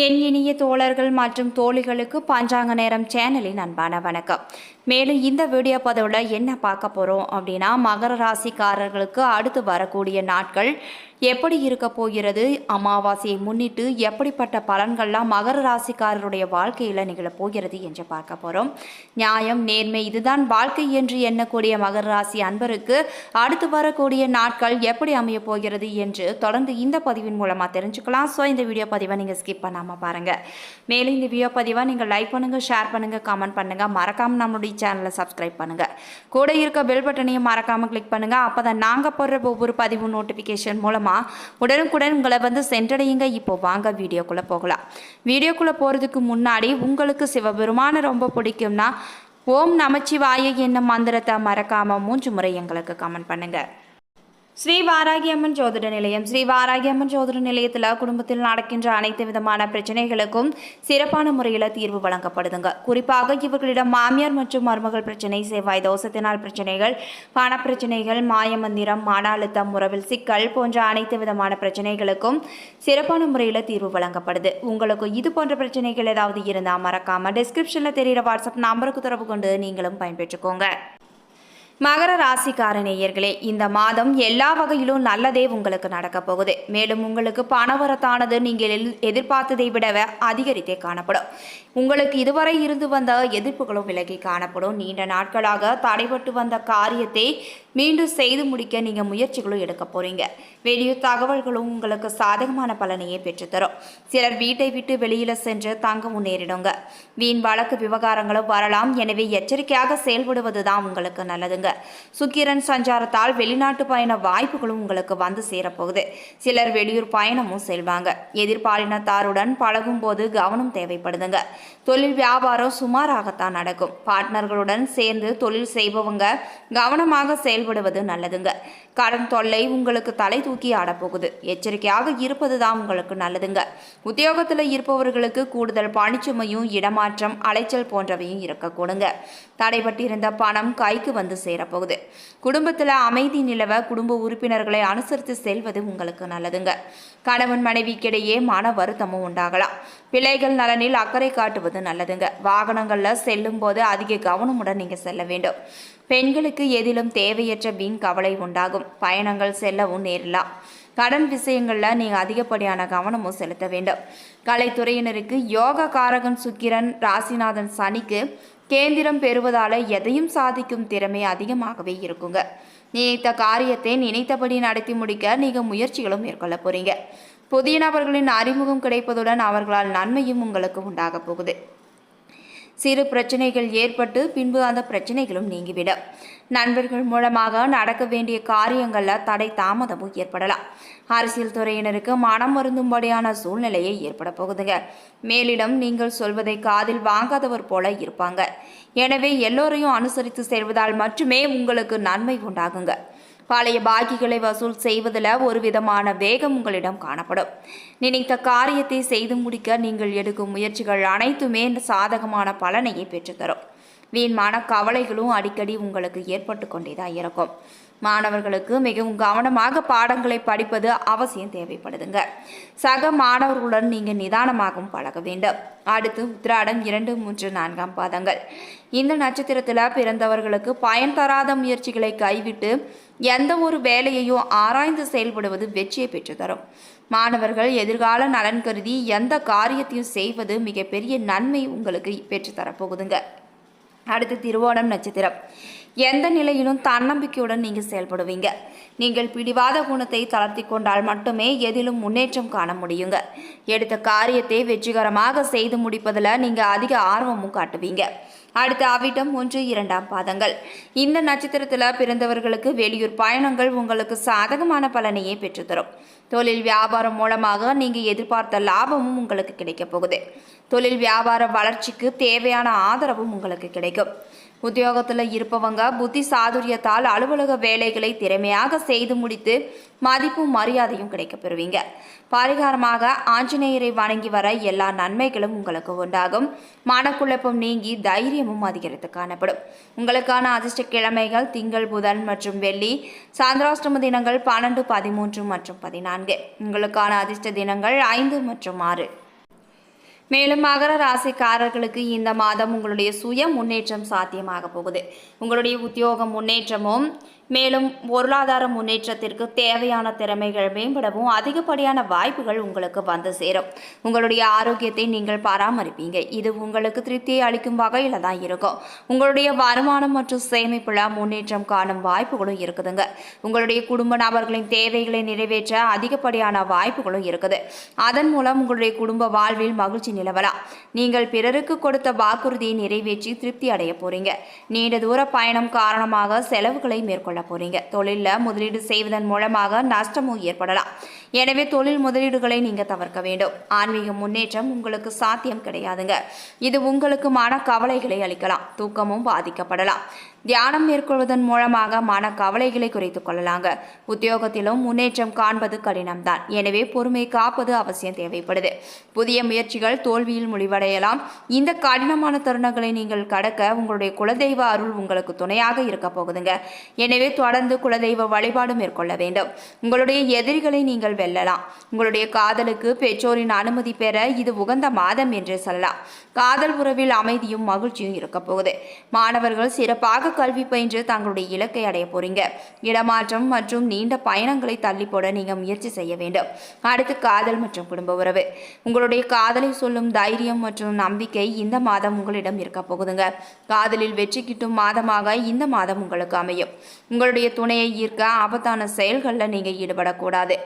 என் இனிய தோழர்கள் மற்றும் தோழிகளுக்கு பஞ்சாங்க நேரம் சேனலின் அன்பான வணக்கம். மேலும் இந்த வீடியோ பதிவில் என்ன பார்க்க போகிறோம் அப்படின்னா, மகர ராசிக்காரர்களுக்கு அடுத்து வரக்கூடிய நாட்கள் எப்படி இருக்க போகிறது, அமாவாசையை முன்னிட்டு எப்படிப்பட்ட பலன்கள்லாம் மகர ராசிக்காரருடைய வாழ்க்கையில் நிகழப் போகிறது என்று பார்க்க போகிறோம். நியாயம், நேர்மை இதுதான் வாழ்க்கை என்று எண்ணக்கூடிய மகர ராசி அன்பருக்கு அடுத்து வரக்கூடிய நாட்கள் எப்படி அமைய போகிறது என்று தொடர்ந்து இந்த பதிவின் மூலமாக தெரிஞ்சுக்கலாம். ஸோ இந்த வீடியோ பதிவை நீங்கள் ஸ்கிப் பண்ணாமல் பாருங்கள். மேலும் இந்த வீடியோ பதிவை நீங்கள் லைக் பண்ணுங்கள், ஷேர் பண்ணுங்கள், கமெண்ட் பண்ணுங்கள். மறக்காமல் நம்மளுடைய சேனலை சப்ஸ்கிரைப் பண்ணுங்கள். கூட இருக்க பெல் பட்டனையும் மறக்காமல் கிளிக் பண்ணுங்கள். அப்போ தான் நாங்கள் போடுற ஒவ்வொரு பதிவு நோட்டிஃபிகேஷன் மூலமாக உடனுக்குடன் உங்களை சென்றடையுங்க. இப்போ வாங்க வீடியோக்குள்ளே போகலாம். வீடியோக்குள்ளே போகிறதுக்கு முன்னாடி உங்களுக்கு சிவபெருமானை ரொம்ப பிடிக்கும்னா ஓம் நமச்சிவாய என்னும் மந்திரத்தை மறக்காமல் 3 முறை எங்களுக்கு கமெண்ட் பண்ணுங்கள். ஸ்ரீ வாராகியம்மன் ஜோதிட நிலையம். ஸ்ரீ வாராகியம்மன் ஜோதிட நிலையத்தில் குடும்பத்தில் நடக்கின்ற அனைத்து விதமான பிரச்சனைகளுக்கும் சிறப்பான முறையில் தீர்வு வழங்கப்படுதுங்க. குறிப்பாக இவர்களிடம் மாமியார் மற்றும் மருமகள் பிரச்சனை, செவ்வாய் தோஷத்தினால் பிரச்சனைகள், பணப்பிரச்சனைகள், மாயமந்திரம், மன அழுத்தம், உறவில் சிக்கல் போன்ற அனைத்து விதமான பிரச்சனைகளுக்கும் சிறப்பான முறையில் தீர்வு வழங்கப்படுது. உங்களுக்கு இது போன்ற பிரச்சனைகள் ஏதாவது இருந்தால் மறக்காமல் டிஸ்கிரிப்ஷனில் தெரிகிற வாட்ஸ்அப் நம்பருக்கு தொடர்பு கொண்டு நீங்களும் பயன்பெற்றுக்கோங்க. மகர ராசிக்கார நேயர்களே, இந்த மாதம் எல்லா வகையிலும் நல்லதே உங்களுக்கு நடக்க போகுது. மேலும் உங்களுக்கு பணவரத்தானது நீங்கள் எதிர்பார்த்ததை விட அதிகரித்தே காணப்படும். உங்களுக்கு இதுவரை இருந்து வந்த எதிர்ப்புகளும் விலகி காணப்படும். நீண்ட நாட்களாக தடைபட்டு வந்த காரியத்தை மீண்டும் செய்து முடிக்க நீங்கள் முயற்சிகளும் எடுக்க போறீங்க. வெளியூர் தகவல்களும் உங்களுக்கு சாதகமான பலனையே பெற்றுத்தரும். சிலர் வீட்டை விட்டு வெளியில சென்று தங்கவும் நேரிடுங்க. வீண் வழக்கு விவகாரங்களும் வரலாம். எனவே எச்சரிக்கையாக செயல்படுவது தான் உங்களுக்கு நல்லதுங்க. சுக்கிரன் சஞ்சாரத்தால் வெளிநாட்டு பயண வாய்ப்புகளும் உங்களுக்கு வந்து சேரப்போகுது. சிலர் வெளியூர் பயணமும் செல்வாங்க. எதிர்பாலினத்தாருடன் பழகும் போது கவனம் தேவைப்படுதுங்க. தொழில் வியாபாரம் சுமாராகத்தான் நடக்கும். பார்ட்னர்களுடன் சேர்ந்து தொழில் செய்பவங்க கவனமாக செயல்படுவது நல்லதுங்க. கடன் தொல்லை உங்களுக்கு தலை தூக்கி ஆடப்போகுது. எச்சரிக்கையாக இருப்பது தான் உங்களுக்கு நல்லதுங்க. உத்தியோகத்தில் இருப்பவர்களுக்கு கூடுதல் பணிச்சுமையும், இடமாற்றம், அலைச்சல் போன்றவையும் இருக்கக்கூடுங்க. தடைபட்டிருந்த பணம் கைக்கு வந்து சேரப்போகுது. குடும்பத்தில் அமைதி நிலவ குடும்ப உறுப்பினர்களை அனுசரித்து செல்வது உங்களுக்கு நல்லதுங்க. கணவன் மனைவிக்கிடையே மன வருத்தமும் உண்டாகலாம். பிள்ளைகள் நலனில் அக்கறை காட்டுவது நல்லதுங்க. வாகனங்களில் செல்லும் போது அதிக கவனமுடன் நீங்கள் செல்ல வேண்டும். பெண்களுக்கு எதிலும் தேவையற்ற வீண் கவலை உண்டாகும். பயணங்கள் செல்லவும் நேரலாம். கடன் விஷயங்களில் நீங்கள் அதிகப்படியான கவனமும் செலுத்த வேண்டும். கலைத்துறையினருக்கு யோக காரகன் சுக்கிரன், ராசிநாதன் சனிக்கு கேந்திரம் பெறுவதால எதையும் சாதிக்கும் திறமை அதிகமாகவே இருக்குங்க. நினைத்த காரியத்தை நினைத்தபடி நடத்தி முடிக்க நீங்கள் முயற்சிகளும் மேற்கொள்ள போறீங்க. புதிய நபர்களின் அறிமுகம் கிடைப்பதுடன் அவர்களால் நன்மையும் உங்களுக்கு உண்டாக போகுது. சிறு பிரச்சனைகள் ஏற்பட்டு பின்பு அந்த பிரச்சனைகளும் நீங்கிவிடும். நண்பர்கள் மூலமாக நடக்க வேண்டிய காரியங்களில் தடை தாமதமும் ஏற்படலாம். அரசியல் துறையினருக்கு மனம் வருந்தும்படியான சூழ்நிலையை ஏற்பட போகுதுங்க. மேலிடம் நீங்கள் சொல்வதை காதில் வாங்காதவர் போல இருப்பாங்க. எனவே எல்லோரையும் அனுசரித்து செல்வதால் மட்டுமே உங்களுக்கு நன்மை உண்டாகுங்க. பழைய பாக்கிகளை வசூல் செய்வதில் ஒரு விதமான வேகம் உங்களிடம் காணப்படும். நினைத்த காரியத்தை செய்து முடிக்க நீங்கள் எடுக்கும் முயற்சிகள் அனைத்துமே சாதகமான பலனையை பெற்றுத்தரும். வீண்மான கவலைகளும் அடிக்கடி உங்களுக்கு ஏற்பட்டு கொண்டேதான் இருக்கும். மாணவர்களுக்கு மிகவும் கவனமாக பாடங்களை படிப்பது அவசியம் தேவைப்படுதுங்க. சக மாணவர்களுடன் நீங்கள் நிதானமாகவும் பழக வேண்டும். அடுத்து உத்திராடம் 2, 3, 4ஆம் பாதங்கள். இந்த நட்சத்திரத்தில் பிறந்தவர்களுக்கு பயன் தராத முயற்சிகளை கைவிட்டு எந்த ஒரு வேலையையும் ஆராய்ந்து செயல்படுவது வெற்றியை பெற்றுத்தரும். மாணவர்கள் எதிர்கால நலன் கருதி எந்த காரியத்தையும் செய்வது மிகப்பெரிய நன்மை உங்களுக்கு பெற்றுத்தரப்போகுதுங்க. அடுத்து திருவோணம் நட்சத்திரம். எந்த நிலையிலும் தன்னம்பிக்கையுடன் நீங்கள் செயல்படுவீங்க. நீங்கள் பிடிவாத குணத்தை தளர்த்தி கொண்டால் மட்டுமே எதிலும் முன்னேற்றம் காண முடியுங்க. எடுத்த காரியத்தை வெற்றிகரமாக செய்து முடிப்பதில் நீங்கள் அதிக ஆர்வமும் காட்டுவீங்க. அடுத்து அவிட்டம் 1, 2ஆம் பாதங்கள். இந்த நட்சத்திரத்தில் பிறந்தவர்களுக்கு வெளியூர் பயணங்கள் உங்களுக்கு சாதகமான பலனையே பெற்றுத்தரும். தொழில் வியாபாரம் மூலமாக நீங்கள் எதிர்பார்த்த லாபமும் உங்களுக்கு கிடைக்க போகுது. தொழில் வியாபார வளர்ச்சிக்கு தேவையான ஆதரவும் உங்களுக்கு கிடைக்கும். உத்தியோகத்தில் இருப்பவங்க புத்தி சாதுரியத்தால் அலுவலக வேலைகளை திறமையாக செய்து முடித்து மதிப்பும் மரியாதையும் கிடைக்க பெறுவீங்க. பரிகாரமாக ஆஞ்சநேயரை வணங்கி வர எல்லா நன்மைகளும் உங்களுக்கு உண்டாகும். மனக்குழப்பம் நீங்கி தைரியமும் அதிகரித்து காணப்படும். உங்களுக்கான அதிர்ஷ்ட கிழமைகள் திங்கள், புதன் மற்றும் வெள்ளி. சாந்திராஷ்டம தினங்கள் 12, 13 மற்றும் 14. உங்களுக்கான அதிர்ஷ்ட தினங்கள் 5 மற்றும் 6. மேலும் மகர ராசிக்காரர்களுக்கு இந்த மாதம் உங்களுடைய சுய முன்னேற்றம் சாத்தியமாக போகுது. உங்களுடைய உத்தியோக முன்னேற்றமும் மேலும் பொருளாதார முன்னேற்றத்திற்கு தேவையான திறமைகள் மேம்படவும் அதிகப்படியான வாய்ப்புகள் உங்களுக்கு வந்து சேரும். உங்களுடைய ஆரோக்கியத்தை நீங்கள் பராமரிப்பீங்க. இது உங்களுக்கு திருப்தியை அளிக்கும் வகையில் தான் இருக்கும். உங்களுடைய வருமானம் மற்றும் சேமிப்புல முன்னேற்றம் காணும் வாய்ப்புகளும் இருக்குதுங்க. உங்களுடைய குடும்ப நபர்களின் தேவைகளை நிறைவேற்ற அதிகப்படியான வாய்ப்புகளும் இருக்குது. அதன் மூலம் உங்களுடைய குடும்ப வாழ்வில் மகிழ்ச்சி நிலவலாம். நீங்கள் பிறருக்கு கொடுத்த வாக்குறுதியை நிறைவேற்றி திருப்தி அடைய போறீங்க. நீண்ட தூர பயணம் காரணமாக செலவுகளை மேற்கொள்ள போறீங்க. தொழிலில் முதலீடு செய்வதன் மூலமாக நஷ்டமும் ஏற்படலாம். எனவே தொழில் முதலீடுகளை நீங்க தவிர்க்க வேண்டும். ஆன்மீக முன்னேற்றம் உங்களுக்கு சாத்தியம் கிடையாதுங்க. இது உங்களுக்கு மன கவலைகளை அளிக்கலாம். தூக்கமும் பாதிக்கப்படலாம். தியானம் மேற்கொள்வதன் மூலமாக மன கவலைகளை குறைத்துக் கொள்ளலாங்க. உத்தியோகத்திலும் முன்னேற்றம் காண்பது கடினம்தான். எனவே பொறுமை காப்பது அவசியம் தேவைப்படுது. புதிய முயற்சிகள் தோல்வியில் முடிவடையலாம். இந்த கடினமான தருணங்களை நீங்கள் கடக்க உங்களுடைய குலதெய்வ அருள் உங்களுக்கு துணையாக இருக்க போகுதுங்க. எனவே தொடர்ந்து குலதெய்வ வழிபாடு மேற்கொள்ள வேண்டும். உங்களுடைய எதிரிகளை நீங்கள் வெல்லலாம். உங்களுடைய காதலுக்கு பெற்றோரின் அனுமதி பெற இது உகந்த மாதம் என்றே சொல்லலாம். காதல் உறவில் அமைதியும் மகிழ்ச்சியும் இருக்க போகுது. மாணவர்கள் சிறப்பாக கல்வி பயின்று தங்களுடைய இலக்கை அடைய போறீங்க. இடமாற்றம் மற்றும் நீண்ட பயணங்களை தள்ளி போட நீங்க முயற்சி செய்ய வேண்டும். அடுத்து காதல் மற்றும் குடும்ப உறவு. உங்களுடைய காதலை சொல்லும் தைரியம் மற்றும் நம்பிக்கை இந்த மாதம் உங்களிடம் இருக்க போகுதுங்க. காதலில் வெற்றி கிட்டும் மாதமாக இந்த மாதம் உங்களுக்கு அமையும். உங்களுடைய துணையை ஈர்க்க ஆபத்தான செயல்களில் நீங்க ஈடுபடக்கூடாது.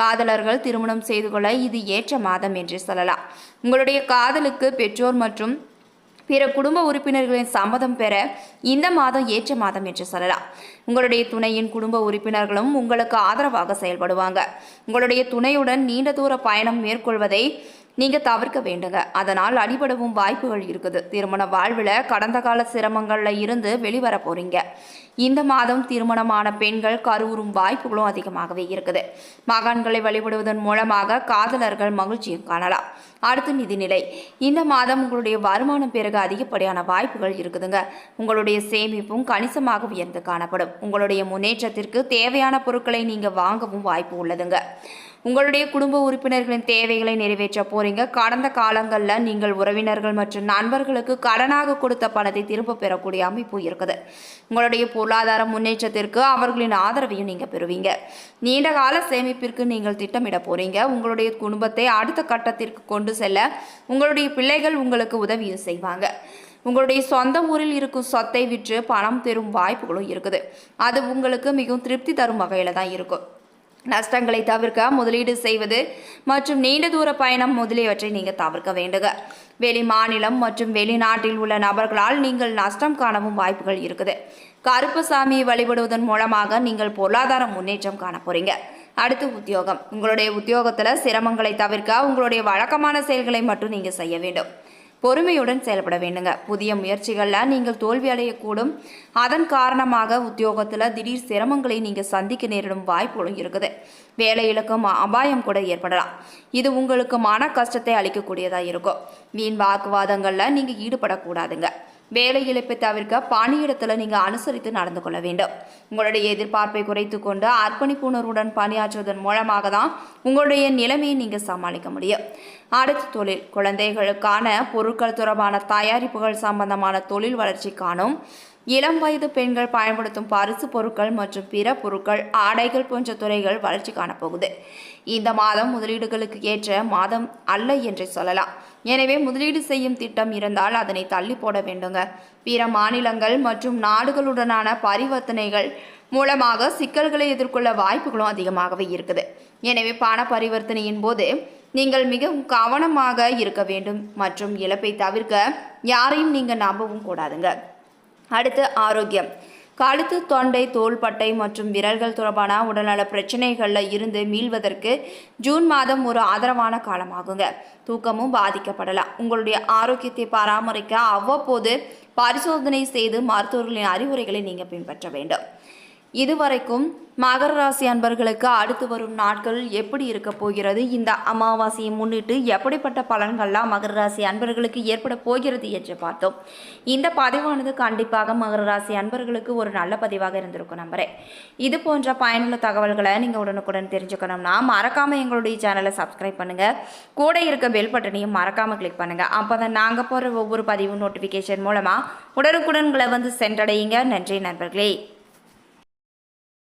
காதலர்கள் திருமணம் செய்து கொள்ள இது ஏற்ற மாதம் என்று சொல்லலாம். உங்களுடைய காதலுக்கு பெற்றோர் மற்றும் பிற குடும்ப உறுப்பினர்களின் சம்மதம் பெற இந்த மாதம் ஏற்ற மாதம் என்று சொல்லலாம். உங்களுடைய துணையின் குடும்ப உறுப்பினர்களும் உங்களுக்கு ஆதரவாக செயல்படுவாங்க. உங்களுடைய துணையுடன் நீண்ட தூர பயணம் மேற்கொள்வதை நீங்க தவிர்க்க வேண்டுங்க. அதனால் அடிபடவும் வாய்ப்புகள் இருக்குது. திருமண வாழ்வில் கடந்த கால சிரமங்கள்ல இருந்து வெளிவர போறீங்க. இந்த மாதம் திருமணமான பெண்கள் கருவுறும் வாய்ப்புகளும் அதிகமாகவே இருக்குது. மகான்களை வழிபடுவதன் மூலமாக காதலர்கள் மகிழ்ச்சியும் காணலாம். அடுத்து நிதிநிலை. இந்த மாதம் உங்களுடைய வருமானம் பிறகு அதிகப்படியான வாய்ப்புகள் இருக்குதுங்க. உங்களுடைய சேமிப்பும் கணிசமாக உயர்ந்து காணப்படும். உங்களுடைய முன்னேற்றத்திற்கு தேவையான பொருட்களை நீங்க வாங்கவும் வாய்ப்பு உள்ளதுங்க. உங்களுடைய குடும்ப உறுப்பினர்களின் தேவைகளை நிறைவேற்ற போறீங்க. கடந்த காலங்களில் நீங்கள் உறவினர்கள் மற்றும் நண்பர்களுக்கு கடனாக கொடுத்த பணத்தை திரும்ப பெறக்கூடிய அமைப்பு இருக்குது. உங்களுடைய பொருளாதார முன்னேற்றத்திற்கு அவர்களின் ஆதரவையும் நீங்க பெறுவீங்க. நீண்ட கால சேமிப்பிற்கு நீங்கள் திட்டமிட போறீங்க. உங்களுடைய குடும்பத்தை அடுத்த கட்டத்திற்கு கொண்டு செல்ல உங்களுடைய பிள்ளைகள் உங்களுக்கு உதவியும் செய்வாங்க. உங்களுடைய சொந்த ஊரில் இருக்கும் சொத்தை விற்று பணம் பெறும் வாய்ப்புகளும் இருக்குது. அது உங்களுக்கு மிகவும் திருப்தி தரும் வகையில தான் இருக்கும். நஷ்டங்களை தவிர்க்க முதலீடு செய்வது மற்றும் நீண்ட தூர பயணம் முதலியவற்றை நீங்கள் தவிர்க்க வேண்டுங்க. வெளி மாநிலம் மற்றும் வெளிநாட்டில் உள்ள நபர்களால் நீங்கள் நஷ்டம் காணவும் வாய்ப்புகள் இருக்குது. கருப்பசாமியை வழிபடுவதன் மூலமாக நீங்கள் பொருளாதார முன்னேற்றம் காண போறீங்க. அடுத்து உத்தியோகம். உங்களுடைய உத்தியோகத்தில் சிரமங்களை தவிர்க்க உங்களுடைய வழக்கமான செயல்களை மட்டும் நீங்கள் செய்ய வேண்டும். பொறுமையுடன் செயல்பட வேண்டுங்க. புதிய முயற்சிகளில் நீங்கள் தோல்வி அடையக்கூடும். அதன் காரணமாக உத்தியோகத்தில் திடீர் சிரமங்களை நீங்கள் சந்திக்க நேரிடும் வாய்ப்புகளும் இருக்குது. வேலை இழக்கும் அபாயம் கூட ஏற்படலாம். இது உங்களுக்கு மன கஷ்டத்தை அளிக்கக்கூடியதாக இருக்கும். வீண் வாக்குவாதங்களில் நீங்கள் ஈடுபடக்கூடாதுங்க. வேலை இழப்பை தவிர்க்க பணியிடத்தில் நீங்கள் அனுசரித்து நடந்து கொள்ள வேண்டும். உங்களுடைய எதிர்பார்ப்பை குறைத்து கொண்டு அர்ப்பணிப்புணர்வுடன் பணியாற்றுவதன் மூலமாக தான் உங்களுடைய நிலைமையை நீங்கள் சமாளிக்க முடியும். அடுத்து தொழில். குழந்தைகளுக்கான பொருட்கள் தொடர்பான தயாரிப்புகள் சம்பந்தமான தொழில் வளர்ச்சி காணும். இளம் வயது பெண்கள் பயன்படுத்தும் பரிசு பொருட்கள் மற்றும் பிற பொருட்கள், ஆடைகள் போன்ற துறைகள் வளர்ச்சி காணப்போகுது. இந்த மாதம் முதலீடுகளுக்கு ஏற்ற மாதம் அல்ல என்றே சொல்லலாம். எனவே முதலீடு செய்யும் திட்டம் இருந்தால் அதனை தள்ளி போட வேண்டுங்க. பிற மாநிலங்கள் மற்றும் நாடுகளுடனான பரிவர்த்தனைகள் மூலமாக சிக்கல்களை எதிர்கொள்ள வாய்ப்புகளும் அதிகமாகவே இருக்குது. எனவே பண பரிவர்த்தனையின் போது நீங்கள் மிகவும் கவனமாக இருக்க வேண்டும் மற்றும் இழப்பை தவிர்க்க யாரையும் நீங்கள் நம்பவும் கூடாதுங்க. அடுத்து ஆரோக்கியம். கழுத்து, தொண்டை, தோள்பட்டை மற்றும் விரல்கள் தொடர்பான உடல்நல பிரச்சனைகளில் இருந்து மீள்வதற்கு ஜூன் மாதம் ஒரு ஆதரவான காலமாகுங்க. தூக்கமும் பாதிக்கப்படலாம். உங்களுடைய ஆரோக்கியத்தை பராமரிக்க அவ்வப்போது பரிசோதனை செய்து மருத்துவர்களின் அறிவுரைகளை நீங்கள் பின்பற்ற வேண்டும். இதுவரைக்கும் மகர ராசி அன்பர்களுக்கு அடுத்து வரும் நாட்கள் எப்படி இருக்க போகிறது, இந்த அமாவாசையை முன்னிட்டு எப்படிப்பட்ட பலன்கள்லாம் மகர ராசி அன்பர்களுக்கு ஏற்பட போகிறது என்று பார்த்தோம். இந்த பதிவானது கண்டிப்பாக மகர ராசி அன்பர்களுக்கு ஒரு நல்ல பதிவாக இருந்திருக்கும் நம்புறேன். இது போன்ற பயனுள்ள தகவல்களை நீங்கள் உடனுக்குடன் தெரிஞ்சுக்கணும்னா மறக்காமல் எங்களுடைய சேனலை சப்ஸ்கிரைப் பண்ணுங்கள். கூட இருக்க பெல் பட்டனையும் மறக்காமல் கிளிக் பண்ணுங்கள். அப்போ தான் நாங்கள் போகிற ஒவ்வொரு பதிவும் நோட்டிஃபிகேஷன் மூலமாக உடனுக்குடன்களை வந்து சென்றடையுங்க. நன்றி நண்பர்களே.